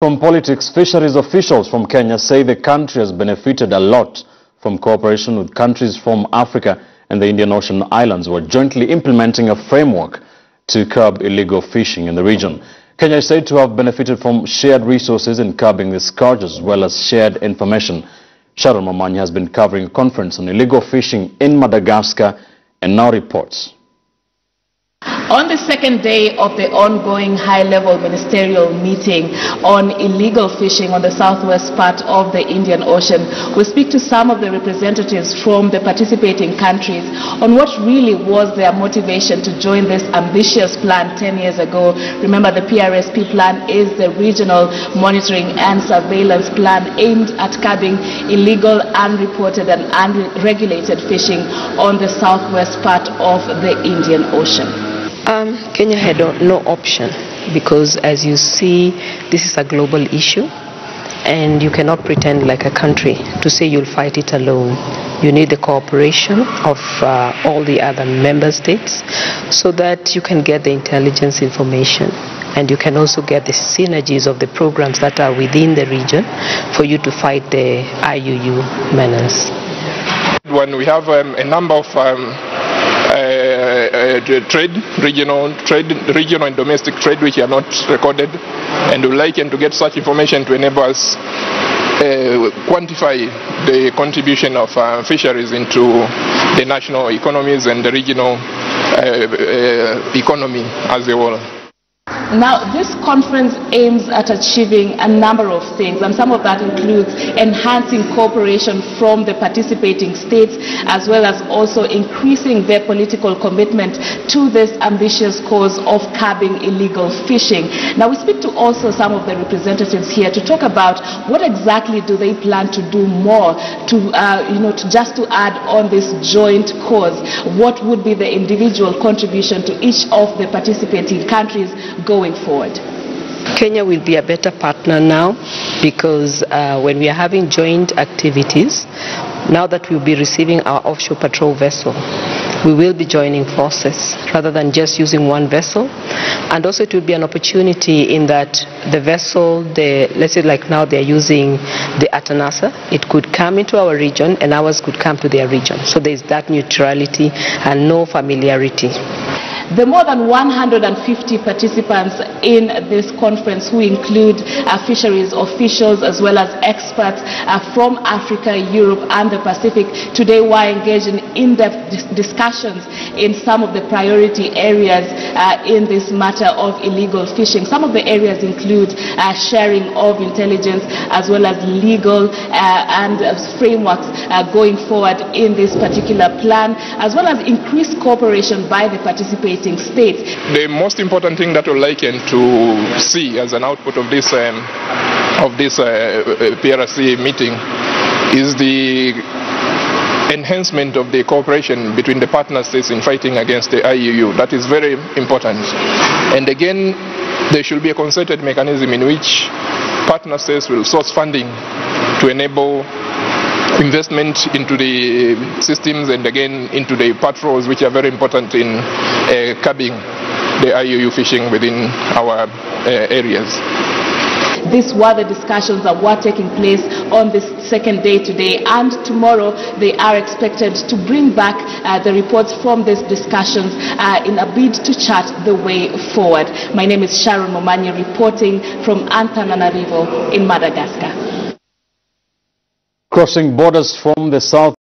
From politics, fisheries officials from Kenya say the country has benefited a lot from cooperation with countries from Africa and the Indian Ocean islands, who are jointly implementing a framework to curb illegal fishing in the region. Kenya is said to have benefited from shared resources in curbing the scourge, as well as shared information. Sharon Mamanya has been covering a conference on illegal fishing in Madagascar and now reports. On the second day of the ongoing high-level ministerial meeting on illegal fishing on the southwest part of the Indian Ocean, we speak to some of the representatives from the participating countries on what really was their motivation to join this ambitious plan 10 years ago. Remember, the PRSP plan is the regional monitoring and surveillance plan aimed at curbing illegal, unreported and unregulated fishing on the southwest part of the Indian Ocean. Kenya had no option, because as you see, this is a global issue and you cannot pretend like a country to say you'll fight it alone. You need the cooperation of all the other member states so that you can get the intelligence information, and you can also get the synergies of the programs that are within the region for you to fight the IUU menace. When we have a number of regional and domestic trade which are not recorded, and we like to get such information to enable us quantify the contribution of fisheries into the national economies and the regional economy as a whole. Now, this conference aims at achieving a number of things, and some of that includes enhancing cooperation from the participating states, as well as also increasing their political commitment to this ambitious cause of curbing illegal fishing. Now, we speak to also some of the representatives here to talk about what exactly do they plan to do more to, just to add on this joint cause. What would be the individual contribution to each of the participating countries going forward? Kenya will be a better partner now, because when we are having joint activities, now that we'll be receiving our offshore patrol vessel, we will be joining forces rather than just using one vessel. And also it will be an opportunity in that the vessel, let's say like now they're using the Atanasa, it could come into our region and ours could come to their region. So there's that neutrality and no familiarity. The more than 150 participants in this conference, who include fisheries officials as well as experts from Africa, Europe and the Pacific, today were engaged in in-depth discussions in some of the priority areas in this matter of illegal fishing. Some of the areas include sharing of intelligence, as well as legal and frameworks going forward in this particular plan, as well as increased cooperation by the participating states. The most important thing that we'd like to see as an output of this PRC meeting is the enhancement of the cooperation between the partner states in fighting against the IUU. That is very important. And again, there should be a concerted mechanism in which partner states will source funding to enable investment into the systems and again into the patrols, which are very important in curbing the IUU fishing within our areas. These were the discussions that were taking place on this second day today, and tomorrow they are expected to bring back the reports from these discussions in a bid to chart the way forward. My name is Sharon Mamanya, reporting from Antananarivo in Madagascar. Crossing borders from the south